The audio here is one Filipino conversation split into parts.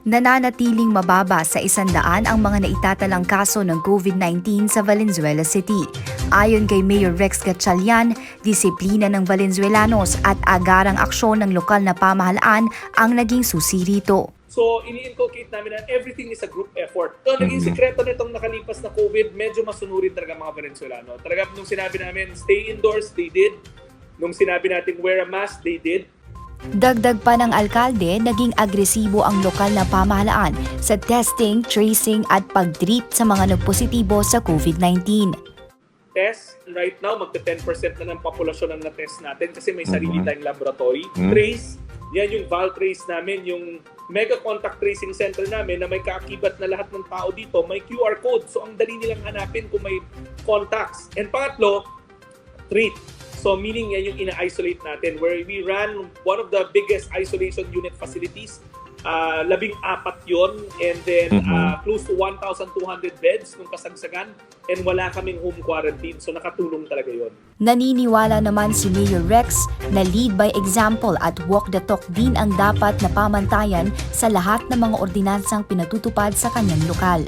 Nananatiling mababa sa 100 ang mga naitatalang kaso ng COVID-19 sa Valenzuela City. Ayon kay Mayor Rex Gatchalian, disiplina ng Valenzuelanos at agarang aksyon ng lokal na pamahalaan ang naging susi rito. So, ini-inculcate namin na everything is a group effort. So, naging sikreto nitong nakalipas na COVID, medyo masunurin talaga mga Venezuelano. Talaga nung sinabi namin, stay indoors, they did. Nung sinabi natin, wear a mask, they did. Dagdag pa ng alkalde, naging agresibo ang lokal na pamahalaan sa testing, tracing at pag-treat sa mga nagpositibo sa COVID-19. Test, right now, magta-10% na ng populasyon ang na-test natin kasi may sarili tayong laboratory. Trace, yan yung Valtrace namin, yung mega contact tracing center namin na may kaakibat na lahat ng tao dito, may QR code. So, ang dali nilang hanapin kung may contacts. And pangatlo, treat. So meaning yan yung ina-isolate natin where we ran one of the biggest isolation unit facilities. 14 yon and then close to 1,200 beds nung kasagsagan and wala kaming home quarantine. So nakatulong talaga yon. Naniniwala naman si Mayor Rex na lead by example at walk the talk din ang dapat na pamantayan sa lahat ng mga ordinansang pinatutupad sa kanyang lokal.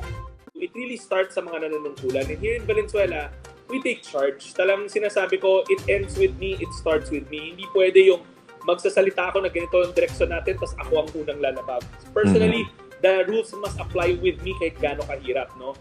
It really starts sa mga nanunungkulan. And here in Valenzuela, we take charge. Talagang sinasabi ko, it ends with me, it starts with me. Hindi pwede yung magsasalita ako na ganito ang direksyon natin tapos ako ang unang lalabag. Personally, the rules must apply with me kahit gaano kahirap, no?